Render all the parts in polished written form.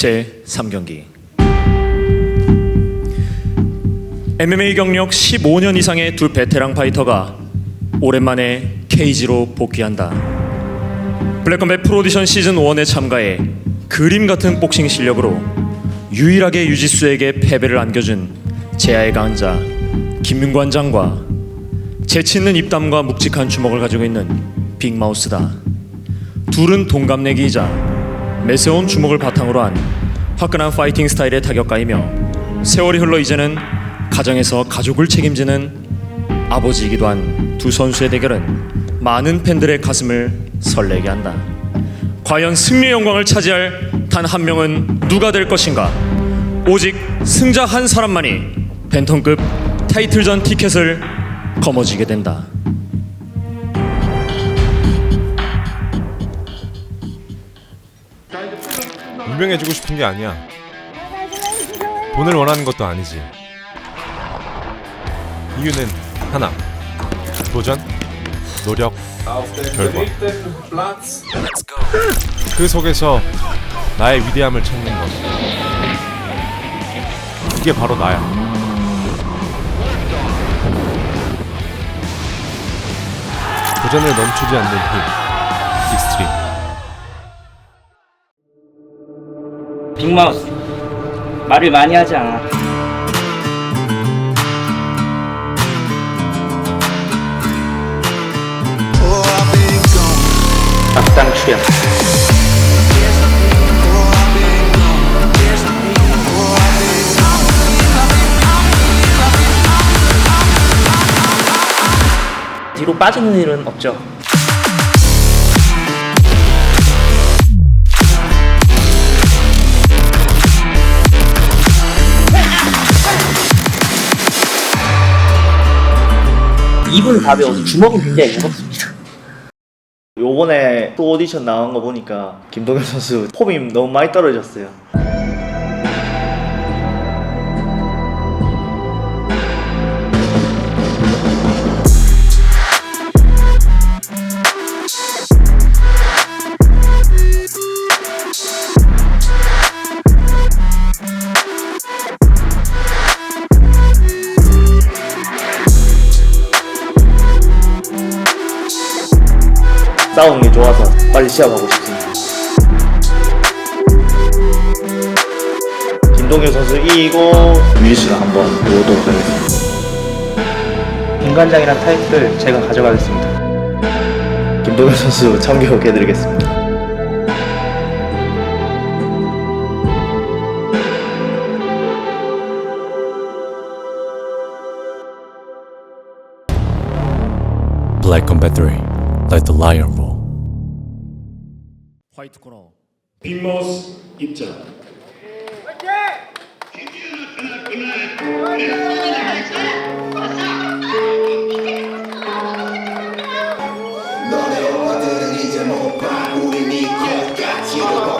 제3경기. MMA 경력 15년 이상의 두 베테랑 파이터가 오랜만에 케이지로 복귀한다. 블랙컴뱃 프로오디션 시즌 1에 참가해 그림 같은 복싱 실력으로 유일하게 유지수에게 패배를 안겨준 제야의 강자 김윤관장과 재치있는 입담과 묵직한 주먹을 가지고 있는 빅마우스다. 둘은 동갑내기이자 매서운 주먹을 바탕으로 한 화끈한 파이팅 스타일의 타격가이며 세월이 흘러 이제는 가정에서 가족을 책임지는 아버지이기도 한 두 선수의 대결은 많은 팬들의 가슴을 설레게 한다. 과연 승리의 영광을 차지할 단 한 명은 누가 될 것인가? 오직 승자 한 사람만이 벤턴급 타이틀전 티켓을 거머쥐게 된다. 유명해지고 싶은 게 아니야. 돈을 원하는 것도 아니지. 이유는 하나. 도전, 노력, 결과. 그 속에서 나의 위대함을 찾는 것. 그게 바로 나야. 도전을 멈추지 않는 힘. 익스트림. 빅마우스 말을 많이 하지 않아. 악당 출연. 뒤로 빠지는 일은 없죠. 입은 가벼워서 주먹은 굉장히 무겁습니다. 요번에 또 오디션 나온 거 보니까 김동현 선수 폼이 너무 많이 떨어졌어요. 싸우는 게 좋아서 빨리 시합하고 싶습니다. 김동현 선수 이기고 유지수를 한번 보도록 하겠습니다. 인간장이란 타이틀을 제가 가져가겠습니다. 김동현 선수 참교육해드리겠습니다. Black Combat 3, Let the Lion Roar. 화이트 코너 빅마우스 입장. 너네 오빠들은 이제 못 봐. 우리 네 것같이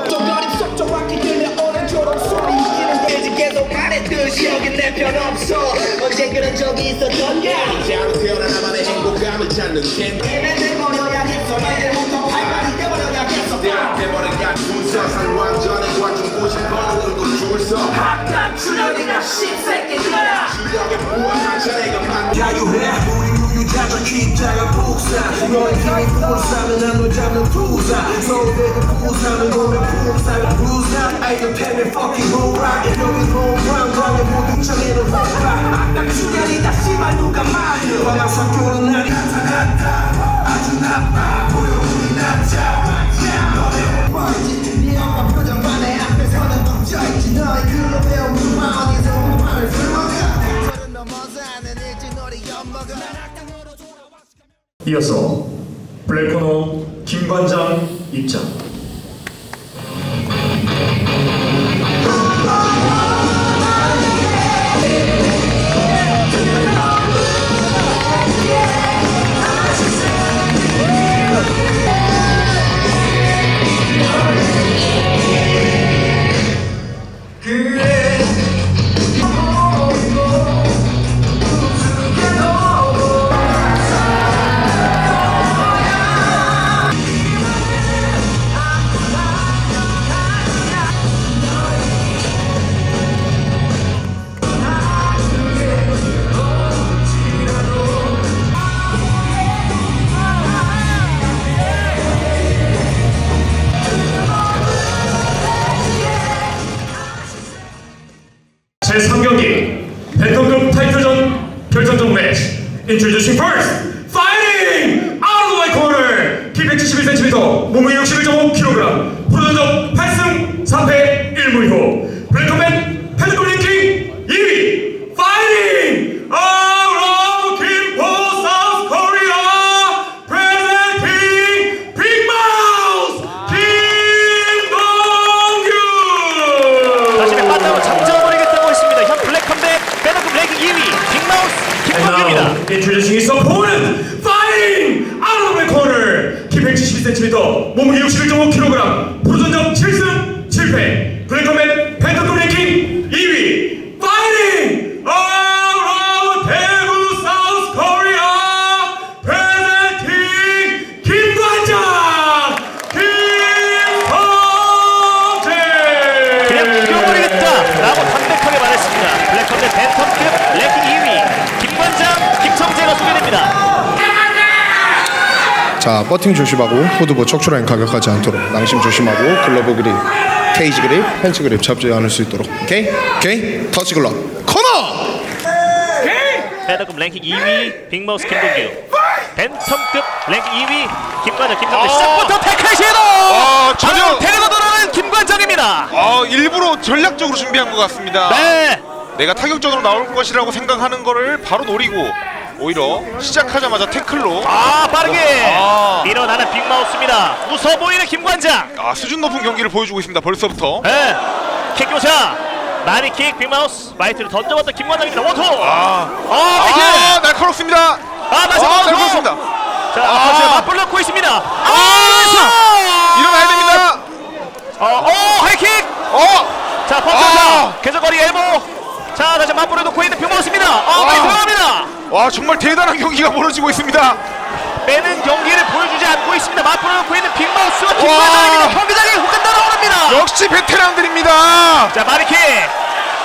정갈이 썩정확히 들려 오른쪽으로 소리 이기는 데지 계속 말했듯이 여긴 내 편 없어. 언제 그런 적이 있었던가. 장로 태어난 나만의 행복감을 찾는 텐데 내버려야겠어. 내일부터 팔팔이 떼버려야겠어. 대버려야 군사상 완전히 관중고 싶어. 오늘도 줄서 학당 출연이나 씹새끼들아. 실력에 부합한 차례가 만 자유해. 우리 유유자적 입장을 복사. 너의 힘이 불사면 난널 잡는 투사. 서울대도 부사면 오면 부사. 부사 아이들 팬을 fucking rock. 여기 롱브라운 광의 모든 정에는 롱바. 악당 출연이다 씨발 누가 말려. 화난 성격은 난 나타났다. 아주 나빠 보여 우리 남자. 너네 오빠이지 네 엄마 표정만 내 앞에서는 멈춰있지. 너의 글로 배운 누가 어디서 오빠를 불러가. 저런 넘어서 하는 일지 너리 엿먹어. 이어서 블랙코너 김관장 입장. 제3경기 벤턴급 타이틀전 결정전 매치. Introducing first, fighting out of the white corner. 키 171cm, 몸무게 61.5kg, 프로전적 8승 3패 1무효. 블랙컴뱃 패드급 랭킹 2위, fighting out of 김포 South Korea, presenting Big Mouse 김동규. 자신의 빠따로 잠재워버리겠다고 했습니다. 현 블랙컴뱃 패드급 랭킹 2위 빅마우스 김동규입니다. Introducing his opponent, fighting out of the corner. 키 172cm, 몸무게 61.5kg, 프로전적 7승 7패, 블랙컴뱃 펜타급 랭킹 2위, fighting out of 대구 South Korea, presenting 김관장, 김성재. 그냥 죽여버리겠다라고 담백하게 말했습니다. 블랙컴뱃 벤턴급 랭킹 2위 김관장, 김성재가 소개됩니다. 자, 버팅 조심하고 후드부 척추라인 가격하지 않도록 낭심 조심하고 글러브 그립, 케이지 그립, 팬츠 그립 잡지 않을 수 있도록. 오케이? 오케이? 터치 글러 코너! 패드급 랭킹 2위 빅마우스 김동규, 벤턴급 랭킹 2위 김관장, 김성재. 시작부터 태클 시도! 전혀 데리고 돌아오는 김관장입니다. 일부러 전략적으로 준비한 것 같습니다. 네. 내가 타격전으로 나올 것이라고 생각하는 거를 바로 노리고 오히려 시작하자마자 태클로 빠르게 일어나는 빅마우스입니다. 웃어 보이는 김관장. 수준 높은 경기를 보여주고 있습니다. 벌써부터. 네. 킥 교차. 나미킥 빅마우스 라이트를 던져봤던 김관장입니다. 원투. 라이트. 날카롭습니다. 다시 원투. 날카롭습니다. 자, 맞불 넣고 있습니다. 일어나야 됩니다. 하이킥. 자, 펀치다. 계속거리 엘보. 자, 다시 맞불을 놓고 있는 빅마우스입니다. 많이 들어갑니다. 와, 정말 대단한 경기가 벌어지고 있습니다. 빼는 경기를 보여주지 않고 있습니다. 맞불을 놓고 있는 빅마우스와 김관장입니다. 경기장이 후끈 날아오릅니다. 역시 베테랑들입니다. 자, 마리킥.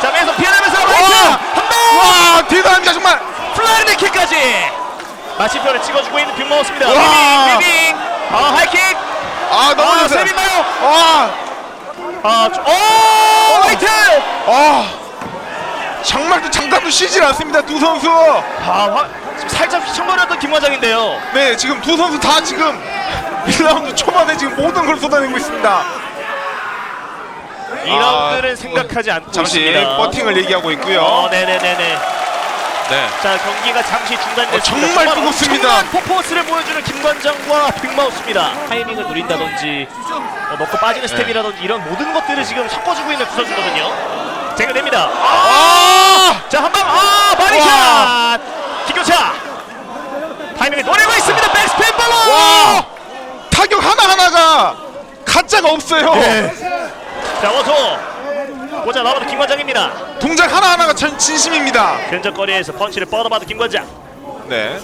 자, 왼손 피해내면서 라이트 한 번. 와, 대단합니다 정말. 플라이드 킥까지 마침표를 찍어주고 있는 빅마우스입니다. 와. 위빙. 하이킥. 넘어졌어요. 세빈가요? 라이트. 정말 또 잠깐도 쉬질 않습니다. 두 선수. 지금 살짝 휘청거렸던 김관장인데요. 네, 지금 두 선수 다 지금 1라운드 초반에 지금 모든 걸 쏟아내고 있습니다. 2라운드는 생각하지 않고 잠시 있습니다. 버팅을 얘기하고 있고요. 네네네네. 네. 자, 경기가 잠시 중단됐습니다. 정말 뜨겁습니다. 엄청난 퍼포먼스를 보여주는 김관장과 빅마우스입니다. 타이밍을 노린다든지 먹고 빠지는 스텝이라든지 이런 모든 것들을 지금 섞어주고 있는 두 선수거든요. 제거됩니다. 자, 한방 마리샷 기교차 타이밍을 노리고 있습니다. 백스핀 발로. 타격 하나하나가 가짜가 없어요. 자, 원투 보자 나오는 김관장입니다. 동작 하나하나가 진심입니다. 근접거리에서 펀치를 뻗어받은 김관장. 네.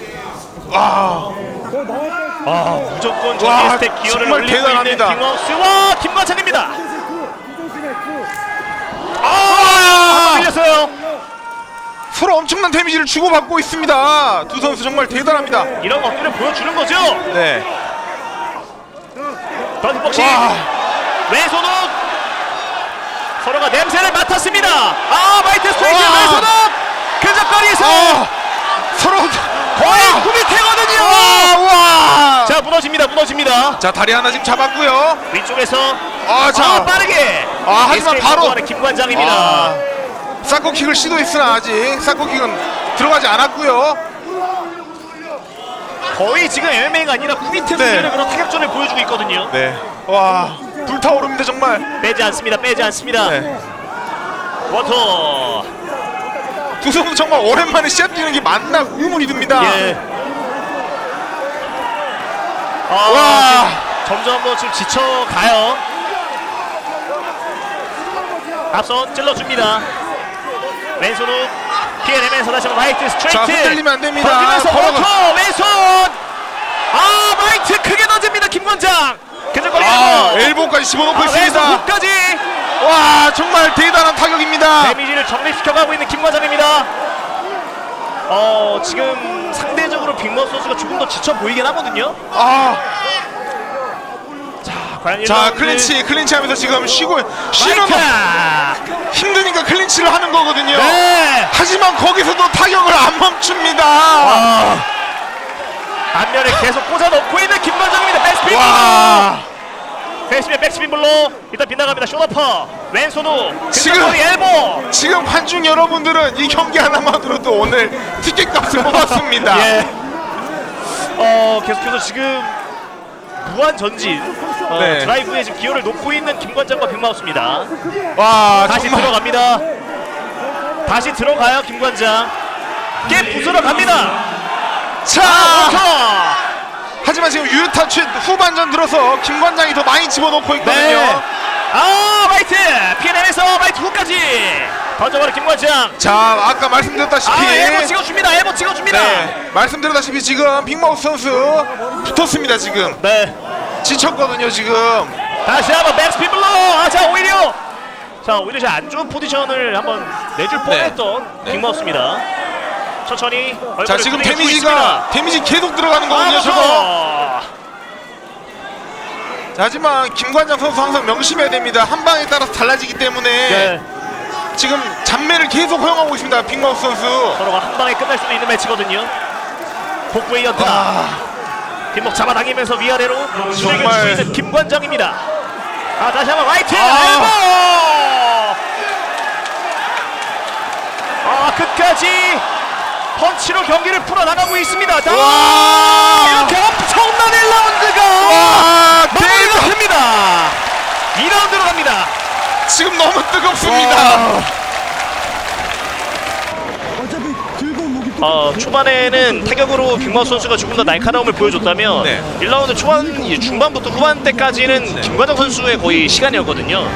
무조건 전기 스텝 기어를 정말 올리고 대단합니다. 있는 빅마우스와 김관장입니다. 밀렸어요. 서로 엄청난 데미지를 주고받고 있습니다. 두 선수 정말 대단합니다. 이런 것들을 보여주는 거죠. 네. 던복싱 왼손 훅 서로가 냄새를 맡았습니다. 마이트 스트레이트 왼손 훅 근접거리에서 서로 거의 9m거든요. 자, 무너집니다. 자, 다리 하나 지금 잡았고요. 위쪽에서 자. 빠르게 하지만 바로 김관장입니다. 사코킥을 시도했으나 아직 사코킥은 들어가지 않았고요. 거의 지금 MMA가 아니라 쿠비트 수준의 그런 타격전을 보여주고 있거든요. 네. 불타오릅니다 정말. 빼지 않습니다. 네. 원투. 두 선수 정말 오랜만에 시합 뛰는 게 맞나 의문이 듭니다. 예. 점점 더 지금 지쳐가요. 앞선 찔러줍니다. 왼손으로 피해내면서 다시 한번 라이트 스트레이트. 자, 흔들리면 안 됩니다. 던지면서 걸어가. 오토 왼손. 라이트 크게 던집니다. 김관장. 근접거리 엘보까지 집어넣고 왼손 있습니다. 훅까지. 정말 대단한 타격입니다. 데미지를 정립시켜가고 있는 김관장입니다. 지금 상대적으로 빅마우스 선수가 조금 더 지쳐 보이긴 하거든요. 과연 자 1라운드 클린치 하면서 지금 쉬는 마이크! 힘드니까 클린치를 하는 거거든요. 네. 하지만 거기서도 타격을 안 멈춥니다. 앞면에 계속 꽂아놓고 있는 김관장입니다. 백스핀 와. 대신에 백스핀블로 일단 빗나갑니다. 쇼더퍼 왼손 후 지금- 근접거리 엘보. 지금 관중 여러분들은 이 경기 하나만으로도 오늘 티켓값을 뽑았습니다. 예. 계속해서 지금 무한 전진 네. 드라이브에 지금 기여를 놓고 있는 김관장과 빅마우스입니다. 와 다시 정말 들어갑니다. 다시 들어가요 김관장. 깨 부수러 갑니다. 자 터 하지만 지금 유효타 후반전 들어서 김관장이 더 많이 집어넣고 있거든요. 네. 마이트 피해내면서 마이트 후까지 던져버린 김관장. 자 아까 말씀드렸다시피 엘보 찍어줍니다. 엘보 찍어줍니다. 네, 말씀드렸다시피 지금 빅마우스 선수 붙었습니다. 지금 네. 지쳤거든요. 지금 다시 한번 백스피블로. 자 오히려 안 좋은 포지션을 한번 내줄 뻔했던 빅마우스입니다. 천천히 얼굴을 자 지금 두들겨 주고 있습니다. 데미지 계속 들어가는 거거든요. 저거. 자, 하지만 김관장 선수 항상 명심해야 됩니다. 한 방에 따라서 달라지기 때문에 네. 지금 잔매를 계속 허용하고 있습니다. 빅마우스 선수. 서로가 한 방에 끝날 수도 있는 매치거든요. 복부의 연타. 뒷목 잡아당기면서 위아래로 정말. 주고 있는 김관장입니다. 다시 한번 라이트 엘보. 끝까지 펀치로 경기를 풀어나가고 있습니다. 이렇게 엄청난 1라운드가 마무리가 됩니다. 2라운드로 갑니다. 지금 너무 뜨겁습니다. 초반에는 타격으로 빅마우스 선수가 조금 더 날카로움을 보여줬다면 네. 1라운드 중반부터 후반 때까지는 김관장 선수의 거의 시간이었거든요.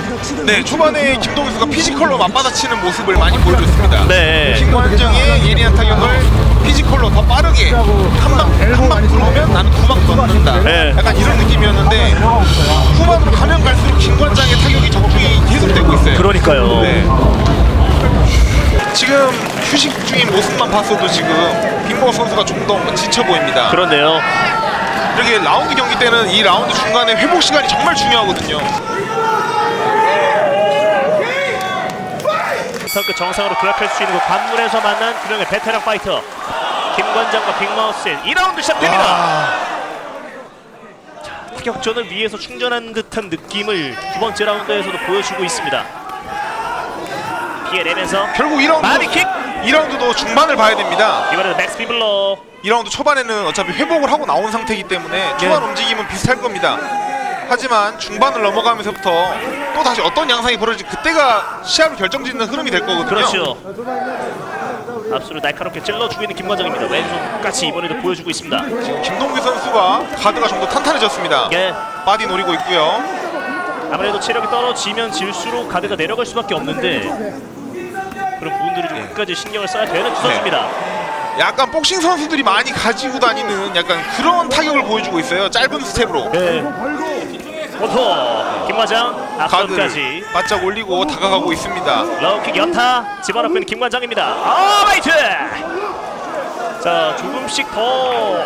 네, 초반에 김동현 선수가 피지컬로 맞받아치는 모습을 많이 보여줬습니다. 네. 김관장의 예리한 타격을 피지컬로 더 빠르게 한 방 들어오면 나는 두 방 넣는다. 네. 약간 이런 느낌이었는데 후반으로 가면 갈수록 김관장의 타격이 적중이 계속되고 있어요. 그러니까요. 네. 지금 휴식 중인 모습만 봤어도 지금 빅마우스 선수가 좀 더 지쳐 보입니다. 그런데요. 이렇게 라운드 경기 때는 이 라운드 중간에 회복 시간이 정말 중요하거든요. 그 정상으로 도약할 수 있는 그 관문에서 만난 두 명의 베테랑 파이터 김관장과 빅마우스의 2라운드 시작됩니다. 자, 타격전을 위해서 충전한 듯한 느낌을 두 번째 라운드에서도 보여주고 있습니다. 피해내면서 결국 바디킥! 2라운드도 중반을 봐야 됩니다. 이번에는 백스피블러. 2라운드 초반에는 어차피 회복을 하고 나온 상태이기 때문에 초반 움직임은 비슷할 겁니다. 하지만 중반을 넘어가면서부터 또 다시 어떤 양상이 벌어질지 그때가 시합을 결정짓는 흐름이 될 거거든요. 그렇죠. 앞수를 날카롭게 찔러주고 있는 김관장입니다. 왼손 끝까지 이번에도 보여주고 있습니다. 김동규 선수가 가드가 좀 더 탄탄해졌습니다. 예. 바디 노리고 있고요. 아무래도 체력이 떨어지면 질수록 가드가 내려갈 수밖에 없는데 그런 부분들을 좀 끝까지 신경을 써야 되는 두 선수입니다. 약간 복싱 선수들이 많이 가지고 다니는 약간 그런 타격을 보여주고 있어요. 짧은 스텝으로. 네. 원포 김관장 앞선까지 가드를 바짝 올리고 다가가고 있습니다. 러우킥 연타 집어넣고 있는 김관장입니다. 마이트! 자 조금씩 더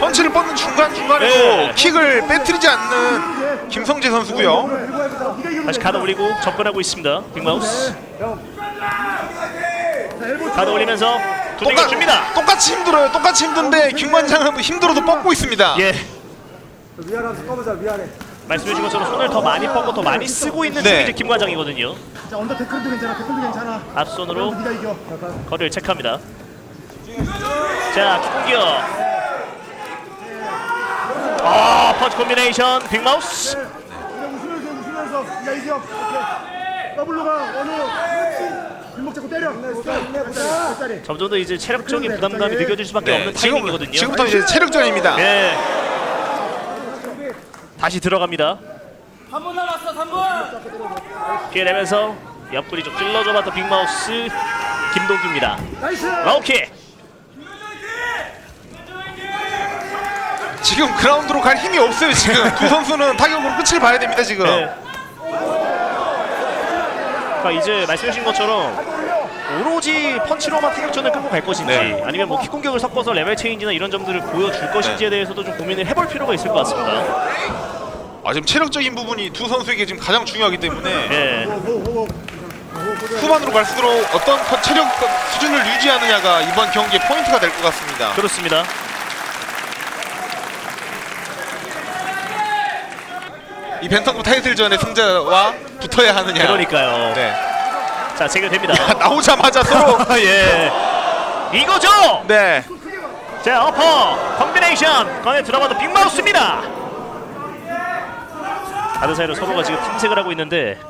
펀치를 뻗는 중간중간에도 네. 킥을 빼뜨리지 않는 김성재 선수고요. 다시 가드 올리고 접근하고 있습니다. 빅마우스 가드 올리면서 두들겨 줍니다. 똑같이 힘들어요. 똑같이 힘든데 김관장은 힘들어도 뻗고 있습니다. 예. 말씀해주신 것처럼 손을 더 많이 뻗고 더 많이 쓰고 있는 네. 중이 이제 김관장이거든요. 자, 언더 태클도 괜찮아. 태클도 괜찮아. 앞손으로 네가 이겨. 거리를 체크합니다. 자, 킥공격. 펀치 콤비네이션 빅마우스. 웃으면서 네가 이겨. 오케이. 더블로 가. 원우. 뒷목 잡고 때려. 몇 점점 더 이제 체력적인 부담감이 느껴질 수밖에 없는 타이밍이거든요. 지금부터 이제 체력전입니다. 네. 다시 들어갑니다. 3분 남았어. 3분. 피해내면서 옆구리 좀 찔러줘봤던 빅마우스 김동규입니다. 나이스. 라우킥. 지금 그라운드로 갈 힘이 없어요. 지금 두 선수는 타격으로 끝을 봐야 됩니다. 지금. 네. 그러니까 이제 말씀해주신 것처럼 오로지 펀치로만 타격전을 끌고 갈 것인지 네. 아니면 뭐 킥공격을 섞어서 레벨 체인지나 이런 점들을 보여줄 것인지에 대해서도 좀 고민을 해볼 필요가 있을 것 같습니다. 지금 체력적인 부분이 두 선수에게 지금 가장 중요하기 때문에 예. 후반으로 갈수록 어떤 체력 수준을 유지하느냐가 이번 경기의 포인트가 될 것 같습니다. 그렇습니다. 이 벤턴급 타이틀전의 승자와 붙어야 하느냐. 그러니까요. 네. 자, 체결됩니다. 나오자마자 서로 예. 이거죠. 네. 자, 어퍼 콤비네이션 건에 들어가도 빅마우스입니다. 다른 사이로 서로가 지금 틈색을 하고 있는데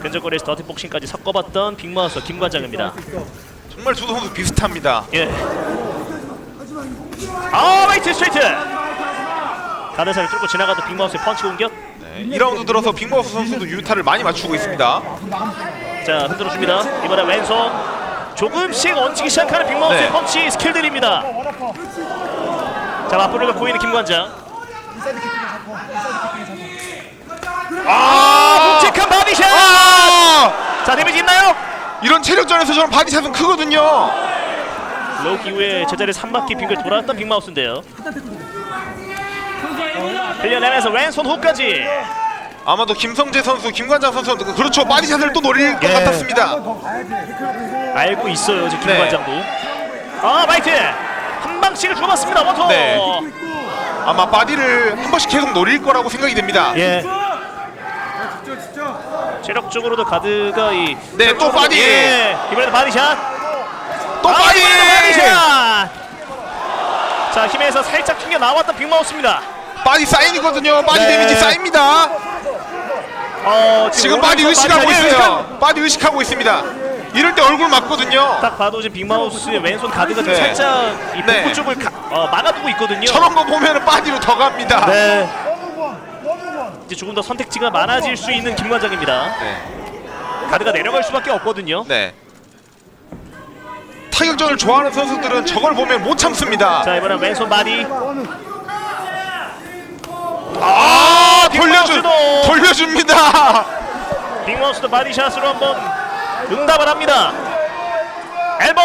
근접거리에서 더티복싱까지 섞어봤던 빅마우스 김관장입니다. 정말 두 선수 비슷합니다. 예. 아, 웨이트 스트레이트. 다른 사이를 뚫고 지나가도 빅마우스의 펀치 공격. 네. 2라운드 들어서 빅마우스 선수도 유타를 많이 맞추고 있습니다. 자, 흔들어줍니다. 이번에 왼손 조금씩 얹히기 시작하는 빅마우스의 네. 펀치 스킬들입니다. 자, 맞불을 갖고 있는 김관장. 묵직한 바디샷! 자, 데미지 있나요? 이런 체력전에서 저런 바디샷은 크거든요. 로우 이후에 제자리 3바퀴 빙글 돌아왔던 빅마우스인데요. 흘려내면서 왼손 훅까지. 아마도 김성재 선수, 김관장 선수 그렇죠. 바디샷을 또 노릴 것 예. 같았습니다. 알고 있어요, 지금 네. 김관장도. 아, 마이트 한 방씩을 주고받습니다. 원투. 네. 아마 바디를 한 번씩 계속 노릴 거라고 생각이 됩니다. 예. 체력적으로도 가드가 네, 또 바디. 예. 이번에도 바디샷. 또 바디. 바디샷. 자, 힘에서 살짝 튕겨 나왔던 빅마우스입니다. 바디 사인이거든요. 바디 네. 데미지 쌓입니다. 지금 바디 오른손 의식하고 바디샷 있어요. 바디 의식하고 있습니다. 이럴 때 얼굴 맞거든요. 딱 봐도 지금 빅마우스의 왼손 가드가 좀 네. 살짝 이 복부 네. 쪽을 막아두고 있거든요. 저런 거 보면은 바디로 더 갑니다. 네. 이제 조금 더 선택지가 많아질 수 있는 김관장입니다. 네. 가드가 내려갈 수밖에 없거든요. 네. 타격전을 좋아하는 선수들은 저걸 보면 못 참습니다. 자, 이번엔 왼손 바디. 빅마우스도! 돌려줍니다. 빅마우스도 바디샷으로 한번 응답을 합니다. 엘보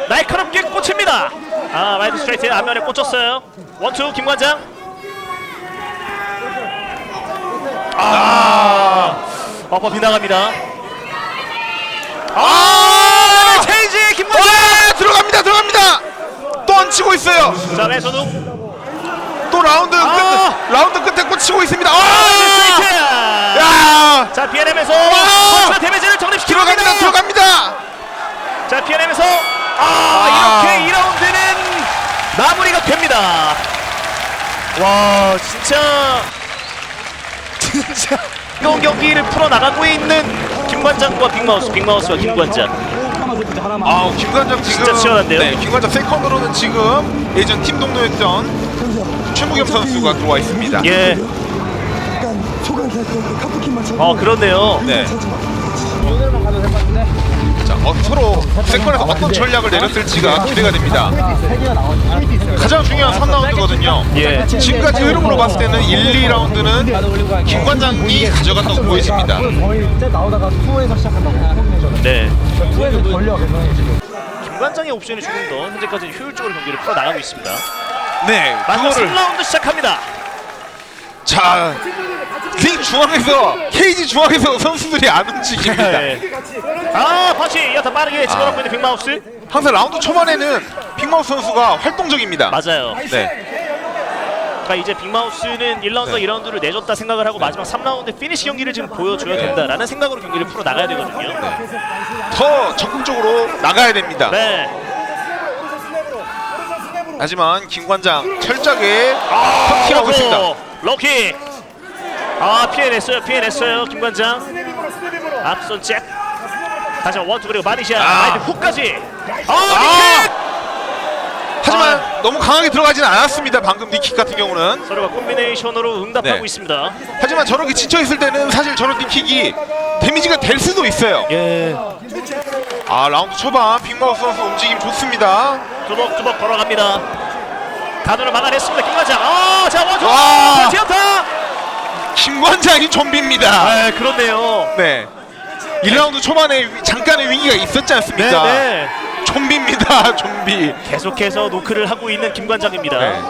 날카롭게 꽂힙니다. 아, 와이드 스트레이트 앞면에 꽂혔어요. 원투 김관장. 어퍼 빗나갑니다. 체인지 김관장. 들어갑니다. 또 얹히고 있어요. 자, 왼손 후. 또 라운드 끝에 꽂히고 있습니다. 스트레이트. 야! 자, 피해내면서 펀치의 데미지를 정립시키고 들어갑니다. 자, 피해내면서 이렇게 2라운드는 마무리가 됩니다. 와, 진짜 이런 경기를 풀어나가고 있는 김관장과 빅마우스와 김관장. 김관장 지금 진짜 치열한데요? 네, 김관장 세컨으로는 지금 예전 팀 동료였던 최무겸 선수가 들어와 있습니다. 예. 그렇네요. 네. 자, 서로 세컨에서 어떤 전략을 내렸을지가 기대가 됩니다. 가장 중요한 3라운드거든요. 예. 지금까지 흐름으로 봤을 때는 1, 2라운드는 김관장이 가져갔다고 보여집니다. 네. 김관장의 옵션이 조금 더 현재까지는 효율적으로 경기를 풀어나가고 있습니다. 네, 마지막 그거를 3라운드 시작합니다. 자, 링 중앙에서 케이지 중앙에서 선수들이 안 움직입니다. 네. 펀치 여타 빠르게 집어넣고 있는 빅마우스. 항상 라운드 초반에는 빅마우스 선수가 활동적입니다. 맞아요. 네. 그러니까 이제 빅마우스는 1라운드, 네. 2라운드를 내줬다 생각을 하고 마지막 3라운드 피니시 경기를 지금 보여줘야 된다라는 생각으로 경기를 풀어나가야 되거든요. 더 적극적으로 나가야 됩니다. 네. 하지만 김관장 철저하게 커팅하고 있습니다. 로킥. 피해냈어요 김관장. 앞손 잭. 다시 한번 원투 그리고 바디샷. 라이트 훅까지. 니킥. 하지만 너무 강하게 들어가지는 않았습니다. 방금 니킥 같은 경우는. 서로가 콤비네이션으로 응답하고 네. 있습니다. 하지만 저렇게 지쳐있을 때는 사실 저런 니킥이 데미지가 될 수도 있어요. 예. 라운드 초반 빅마우스 선수 움직임 좋습니다. 두벅두벅 걸어갑니다. 가드로 막아냈습니다 김관장. 자, 원투. 와. 티어타. 김관장이 좀비입니다. 그렇네요. 네. 1라운드 초반에 잠깐의 위기가 있었지 않습니까? 네. 좀비입니다. 좀비. 계속해서 노크를 하고 있는 김관장입니다. 네.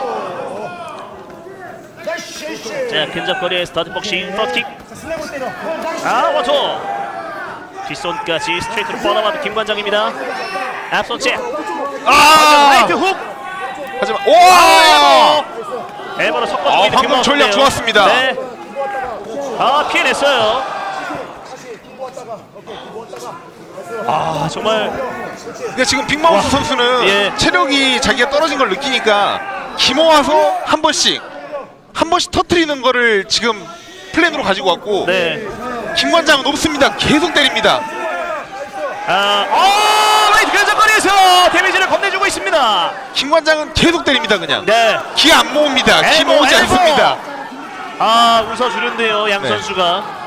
자, 근접거리의 스타트 복싱 프로킥. 원투. 뒷손까지 스트레이트로 뻗어맞은 김관장입니다. 앞손 잽. 라이트 훅. 하지만 오! 엘보로 섞어주고 있는 방금 김마우스인데요. 전략 좋았습니다. 네. 피해냈어요. 정말 근데 지금 빅마우스 선수는 예. 체력이 자기가 떨어진 걸 느끼니까 기모아서 한 번씩 터트리는 거를 지금 플랜으로 가지고 왔고 네. 김관장은 높습니다. 계속 때립니다. 라이트 근접거리에서 데미지를 건네주고 있습니다. 김관장은 계속 때립니다. 그냥 네. 기 안 모읍니다. 기 엘보, 모으지 엘보. 않습니다. 웃어주는데요, 양 네. 선수가.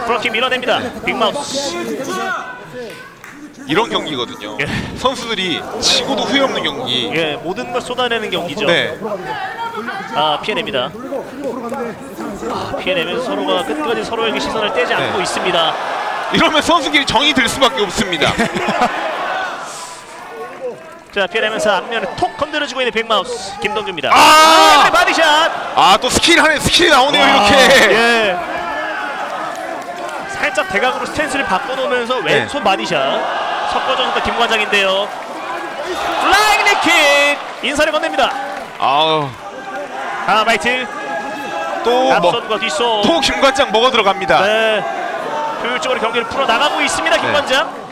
프로킥 밀어냅니다. 빅마우스. 이런 경기거든요. 예. 선수들이 지고도 후회 없는 경기. 예, 모든 걸 쏟아내는 경기죠. 네. 피해냅니다. 피해내면서 서로가 끝까지 서로에게 시선을 떼지 않고 있습니다. 이러면 선수끼리 정이 들 수밖에 없습니다. 자, 피해내면서 앞면을 톡 건드려주고 있는 빅마우스 김동주입니다. 바디샷. 또 스킬이 나오네요. 와, 이렇게. 예. 살짝 대각으로 스탠스를 바꿔놓으면서 왼손 바디샷. 섞어줘서 김관장인데요. 플라잉 닉킥. 인사를 건넵니다. 라이트. 앞손과 뒷손. 또 김관장 먹어 들어갑니다. 네. 효율적으로 경기를 풀어나가고 있습니다. 김관장.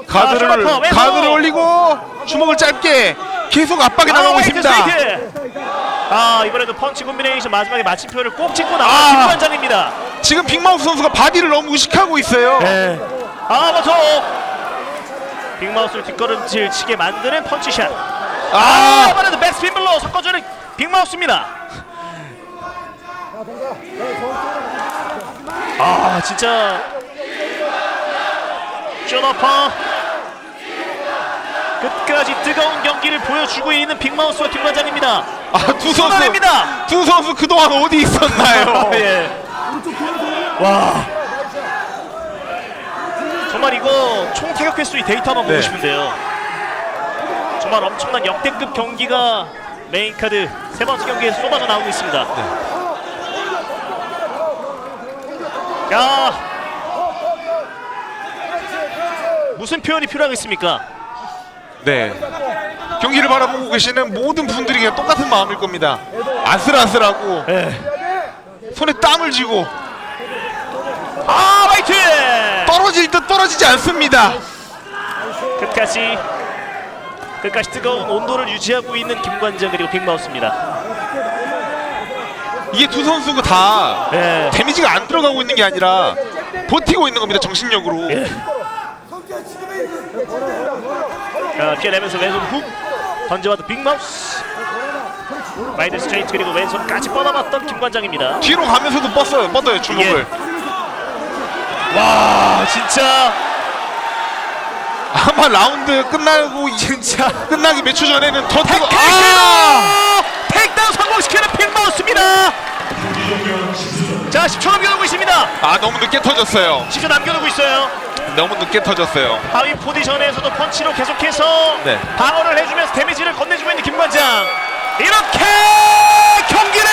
가드를 올리고 주먹을 짧게 계속 압박에 나가고 있습니다. 이번에도 펀치 콤비네이션 마지막에 마침표를 꼭 찍고 나가는 김관장입니다. 지금 빅마우스 선수가 바디를 너무 의식하고 있어요. 네. 버터. 빅마우스를 뒷걸음질 치게 만드는 펀치샷. 이번에도 백스핀 블로 섞어주는 빅마우스입니다. 진짜 쇼너퍼 끝까지 뜨거운 경기를 보여주고 있는 빅마우스와 김관장입니다. 두 선수 그동안 어디 있었나요? 예. 와, 정말 이거 총 타격 횟수 이 데이터 한번 보고 싶은데요. 정말 엄청난 역대급 경기가 메인 카드 세 번째 경기에 쏟아져 나오고 있습니다. 무슨 표현이 필요하겠습니까? 네. 경기를 바라보고 계시는 모든 분들이 그냥 똑같은 마음일 겁니다. 아슬아슬하고 손에 땀을 쥐고 라이트! 떨어질 듯 떨어지지 않습니다. 끝까지 뜨거운 온도를 유지하고 있는 김관장 그리고 빅마우스입니다. 이게 두 선수가 다 데미지가 안 들어가고 있는 게 아니라 버티고 있는 겁니다. 정신력으로. 피해내면서 왼손 훅 던져봤던 빅마우스. 라이트 스트레이트 그리고 왼손까지 뻗어봤던 김관장입니다. 뒤로 가면서도 뻗어요 주먹을. 와, 진짜 아마 라운드 끝나고 끝나기 몇 초 전에는 더 뜨거. 테이크다운 성공시키는 빅마우스입니다. 자, 10초 남겨두고 있습니다. 너무 늦게 터졌어요. 10초 남겨두고 있어요. 너무 늦게 터졌어요. 하위 포지션에서도 펀치로 계속해서 방어를 해주면서 데미지를 건네주고 있는 김관장. 이렇게 경기는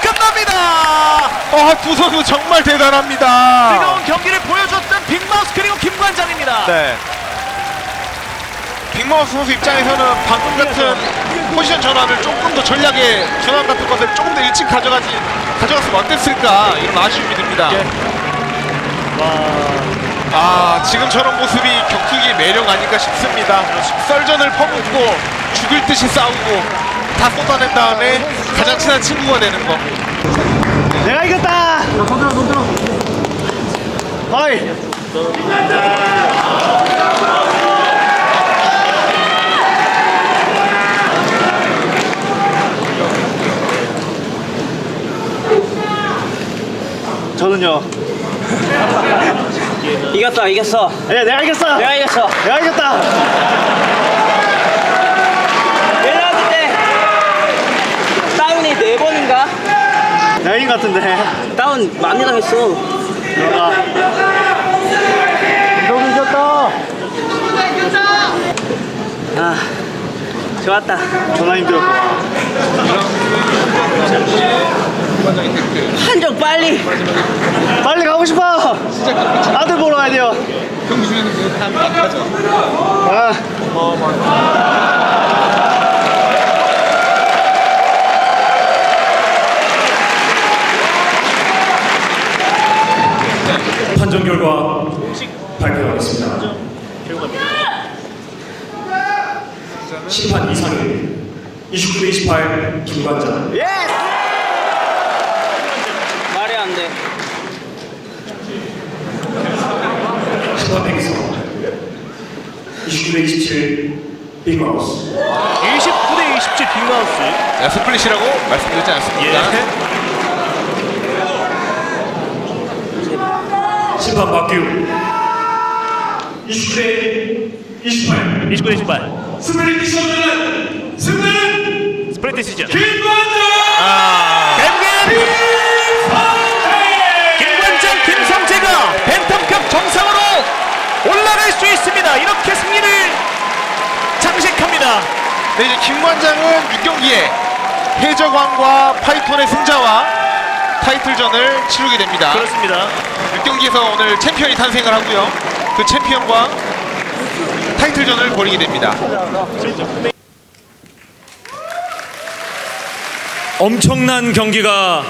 끝납니다. 두 선수 정말 대단합니다. 뜨거운 경기를 보여줬던 빅마우스 그리고 김관장입니다. 네. 빅마우스 선수 입장에서는 방금 같은 포지션 전환을 조금 더 전략의 전환 같은 것을 조금 더 일찍 가져갔으면 어땠을까 이런 아쉬움이 듭니다. 지금 저런 모습이 격투기의 매력 아닐까 싶습니다. 썰전을 퍼붓고 죽을 듯이 싸우고 다 쏟아낸 다음에 가장 친한 친구가 되는 거. 내가 이겼다. 손 들어. 어이. 저는요. 이겼어. 아니야, 내가 이겼어. 내가 이겼어. 내가 이겼다. 1라운드 때 다운이 4번인가? 내가 이긴 것 같은데. 다운 많이 당했어. 들어가. 너무 이겼다. 좋았다. 전화 힘들었어. 한정 빨리 가고 싶어. 아들 보러 가야 돼요. 경기 중에는 다 막하죠. 판정 결과 발표하겠습니다. 심판 이상일 29대28 김관장. 말이 안 돼. 심판 백성 29대27 빅마우스. 29대 27 빅마우스. 네, 스플릿이라고 말씀드리지 않습니다. 심판 박규 29대28 29대 28. 스플릿 디시전은 승자는 스프린트 시즌. 김관장. 김관장 김성재가 벤텀급 정상으로 올라갈 수 있습니다. 이렇게 승리를 장식합니다. 네, 이제 김관장은 6경기에 해적왕과 파이톤의 승자와 타이틀전을 치르게 됩니다. 그렇습니다. 6경기에서 오늘 챔피언이 탄생을 하고요. 그 챔피언과 타이틀전을 벌이게 됩니다. 엄청난 경기가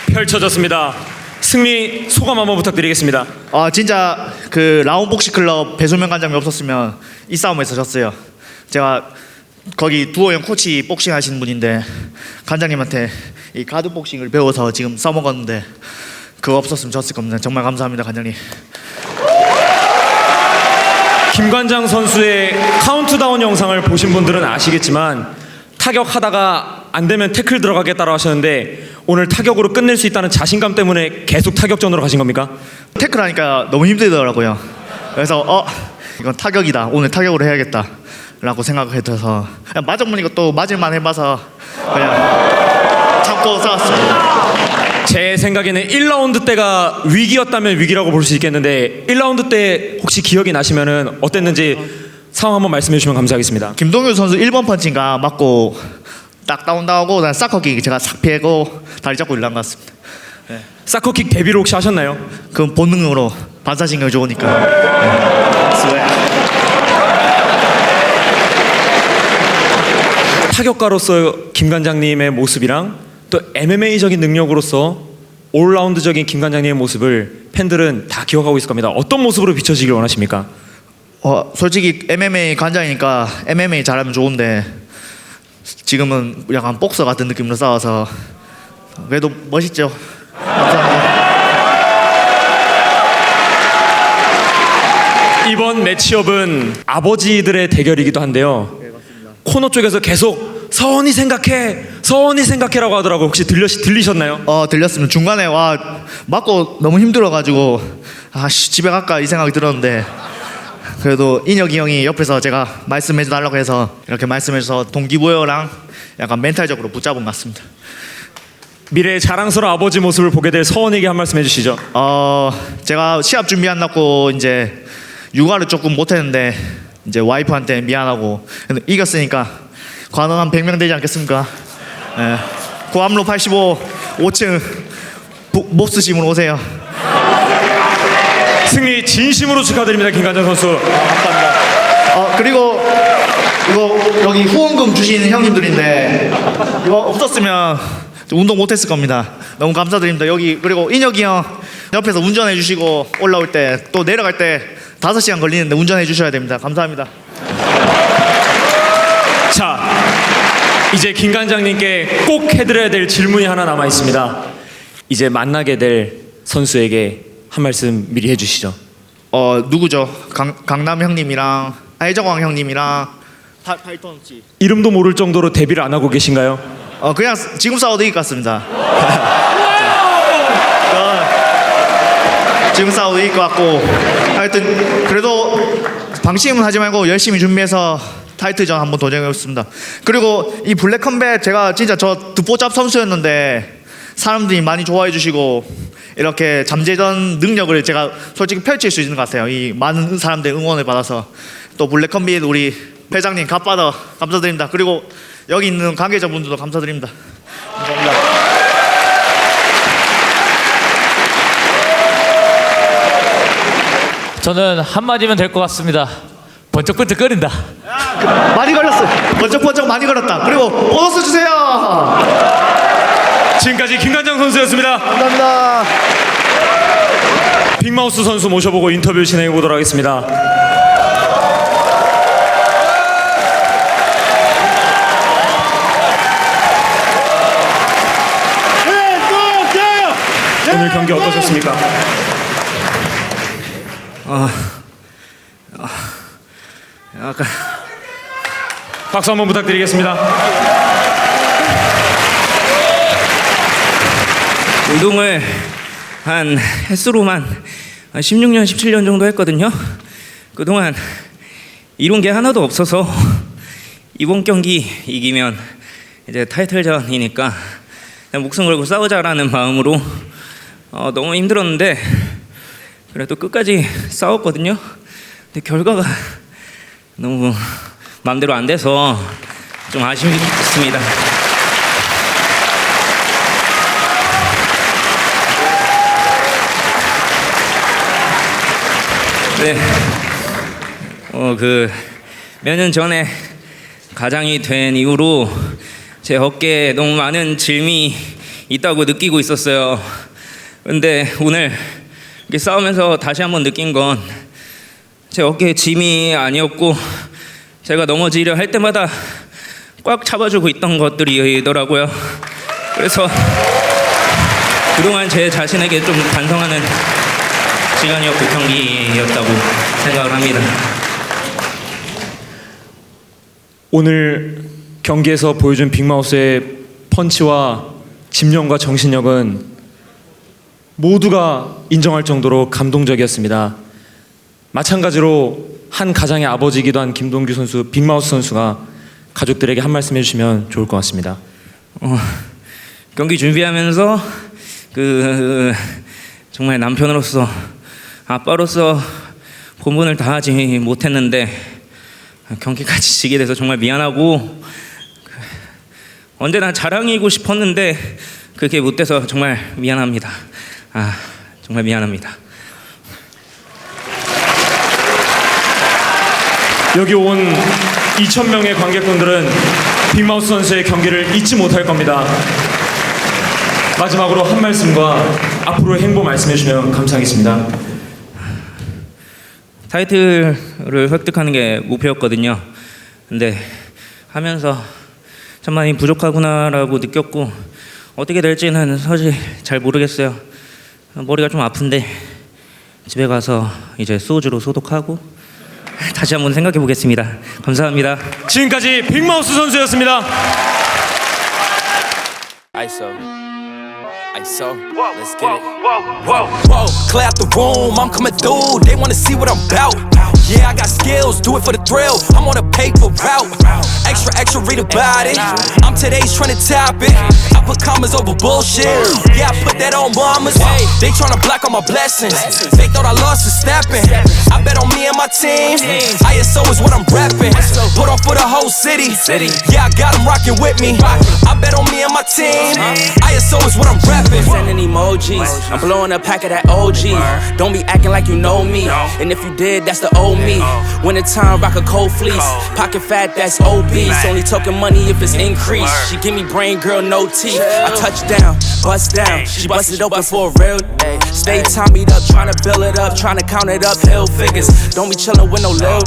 펼쳐졌습니다. 승리 소감 한번 부탁드리겠습니다. 진짜 그 라운복식 클럽 배소명 관장이 없었으면 이 싸움에서 졌어요. 제가 거기 두호형 코치 복싱 하시는 분인데 관장님한테 이 가드 복싱을 배워서 지금 써먹었는데 그거 없었으면 졌을 겁니다. 정말 감사합니다, 관장님. 김관장 선수의 카운트다운 영상을 보신 분들은 아시겠지만 타격하다가 안 되면 태클 들어가겠다고 하셨는데 오늘 타격으로 끝낼 수 있다는 자신감 때문에 계속 타격전으로 가신 겁니까? 태클 하니까 너무 힘들더라고요. 그래서 이건 타격이다. 오늘 타격으로 해야겠다 라고 생각해서 그냥 맞아보니까 또 맞을만 해봐서 그냥 참고 싸웠어요. 제 생각에는 1라운드 때가 위기였다면 위기라고 볼 수 있겠는데 1라운드 때 혹시 기억이 나시면은 어땠는지 상황 한번 말씀해 주시면 감사하겠습니다. 김동규 선수 1번 펀치인가 맞고 딱 다운당하고 난 사커킥 제가 싹 피하고 다리 잡고 일어난 것 같습니다. 사커킥 데뷔를 혹시 하셨나요? 그건 본능으로 반사신경 좋으니까. 스웨. 타격가로서 김관장님의 모습이랑 또 MMA적인 능력으로서 올라운드적인 김관장님의 모습을 팬들은 다 기억하고 있을 겁니다. 어떤 모습으로 비춰지길 원하십니까? 솔직히 MMA 관장이니까 MMA 잘하면 좋은데 지금은 약간 복서 같은 느낌으로 싸워서 그래도 멋있죠. 감사합니다. 이번 매치업은 아버지들의 대결이기도 한데요. 코너 쪽에서 계속 서원이 생각해라고 하더라고. 혹시 들리셨나요? 들렸습니다. 중간에 맞고 너무 힘들어가지고 집에 갈까 이 생각이 들었는데 그래도 인혁이 형이 옆에서 제가 말씀해 달라고 해서 이렇게 말씀해서 동기부여랑 약간 멘탈적으로 붙잡은 것 같습니다. 미래의 자랑스러운 아버지 모습을 보게 될 서원에게 한 말씀 해주시죠. 제가 시합 준비한다고 이제 육아를 조금 못했는데 이제 와이프한테 미안하고 이겼으니까 관원 한 100명 되지 않겠습니까? 고암로 85 5층 몹스심으로 오세요. 승리 진심으로 축하드립니다, 김관장 선수. 감사합니다. 그리고 이거 여기 후원금 주시는 형님들인데 이거 없었으면 운동 못했을 겁니다. 너무 감사드립니다. 여기 그리고 인혁이 형 옆에서 운전해 주시고 올라올 때 또 내려갈 때 5시간 걸리는데 운전해 주셔야 됩니다. 감사합니다. 자, 이제 김관장님께 꼭 해드려야 될 질문이 하나 남아 있습니다. 이제 만나게 될 선수에게 한 말씀 미리 해주시죠. 누구죠? 강남 형님이랑 해적왕 형님이랑 파이톤 씨. 이름도 모를 정도로 데뷔를 안 하고 계신가요? 그냥 지금 싸워도 이길 것 같습니다. 지금 싸워도 이길 것 같고 하여튼 그래도 방심은 하지 말고 열심히 준비해서 타이틀전 한번 도전해보겠습니다. 그리고 이 블랙컴뱃 제가 진짜 저 듣보잡 선수였는데 사람들이 많이 좋아해 주시고 이렇게 잠재전 능력을 제가 솔직히 펼칠 수 있는 것 같아요. 이 많은 사람들의 응원을 받아서 또 블랙컴뱃 우리 회장님 갓바더 감사드립니다. 그리고 여기 있는 관계자분들도 감사드립니다. 감사합니다. 저는 한마디면 될 것 같습니다. 번쩍번쩍거린다. 많이 걸렸어. 번쩍번쩍 많이 걸었다. 그리고 보너스 주세요. 지금까지 김관장 선수였습니다. 감사합니다. 빅마우스 선수 모셔보고 인터뷰 진행해 보도록 하겠습니다. 오늘 경기 어떠셨습니까? 약간 박수 한번 부탁드리겠습니다. 운동을 한 횟수로만 한 16년, 17년 정도 했거든요. 그동안 이룬 게 하나도 없어서 이번 경기 이기면 이제 타이틀전이니까 그냥 목숨 걸고 싸우자라는 마음으로 너무 힘들었는데 그래도 끝까지 싸웠거든요. 근데 결과가 너무 마음대로 안 돼서 좀 아쉽습니다. 네, 몇 년 전에 가장이 된 이후로 제 어깨에 너무 많은 짐이 있다고 느끼고 있었어요. 근데 오늘 이렇게 싸우면서 다시 한번 느낀 건 제 어깨에 짐이 아니었고 제가 넘어지려 할 때마다 꽉 잡아주고 있던 것들이더라고요. 그래서 그동안 제 자신에게 좀 반성하는 시간이었고 경기였다고 생각을 합니다. 오늘 경기에서 보여준 빅마우스의 펀치와 집념과 정신력은 모두가 인정할 정도로 감동적이었습니다. 마찬가지로 한 가장의 아버지이기도 한 김동규 선수, 빅마우스 선수가 가족들에게 한 말씀 해주시면 좋을 것 같습니다. 경기 준비하면서 정말 남편으로서 아빠로서 본분을 다하지 못했는데 경기까지 지게 돼서 정말 미안하고 언제나 자랑이고 싶었는데 그게 못 돼서 정말 미안합니다. 정말 미안합니다. 여기 온 2,000명의 관객분들은 빅마우스 선수의 경기를 잊지 못할 겁니다. 마지막으로 한 말씀과 앞으로의 행보 말씀해 주시면 감사하겠습니다. 타이틀을 획득하는 게 목표였거든요. 근데 하면서 참 많이 부족하구나라고 느꼈고 어떻게 될지는 사실 잘 모르겠어요. 머리가 좀 아픈데 집에 가서 이제 소주로 소독하고 다시 한번 생각해 보겠습니다. 감사합니다. 지금까지 빅마우스 선수였습니다. So let's get it. Whoa, clear out the room, I'm coming through. They wanna see what I'm about. Yeah, I got skills, do it for the thrill. I'm on a paper route. Extra, read about it. I'm today's trying to top it. I put commas over bullshit. Yeah, I put that on mamas. They tryna block all my blessings. They thought I lost for stepping. I bet on me and my team. ISO is what I'm repping. Put on for the whole city. Yeah, I got them rocking with me. I bet on me and my team. ISO is what I'm repping. Sending emojis, I'm blowing a pack of that OG. Don't be acting like you know me, and if you did, that's the old me. Winter time, rock a cold fleece. Pocket fat, that's obese. Only talking money if it's increased. She give me brain, girl, no teeth. I touch down, bust down. She busted open for a real. Stay Tommy'd up, tryna build it up, tryna count it up, hill figures. Don't be chillin' with no lil.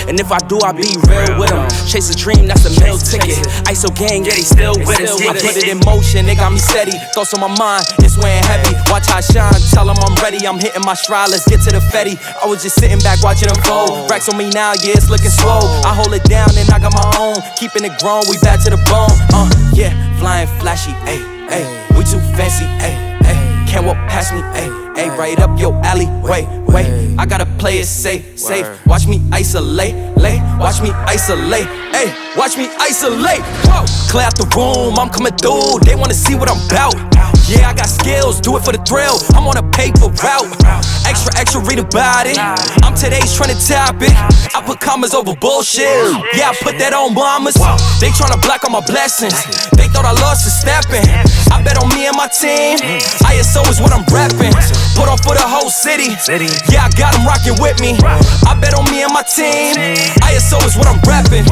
And if I do, I be real with them. Chase a dream, that's a meal ticket. ISO gang, yeah, they still with us. I put it in motion, they got me steady. Thoughts on my mind, it's weighing heavy. Watch how I shine, tell them I'm ready. I'm hitting my stride, let's get to the Fetty. I was just sitting back watching them fold. Racks on me now, yeah, it's looking swole. I hold it down and I got my own. Keeping it grown, we back to the bone. Yeah, flying flashy, ayy, ayy. We too fancy, ayy, ayy. can't walk past me. Ayy, right up your alley. Wait, I gotta play it safe. Watch me isolate, watch me isolate. Ayy, watch me isolate. Whoa, clear out the room, I'm coming through. They wanna see what I'm about. Yeah, I got skills, do it for the thrill. I'm on a paper route. Extra, read about it. I'm today's trending topic. I put commas over bullshit. Yeah, I put that on mamas. They tryna block all my blessings. They thought I lost for stepping. I bet on me and my team. ISO is what I'm rapping. Put on for the whole city. Yeah, I got them rocking with me. I bet on me and my team. ISO is what I'm rapping.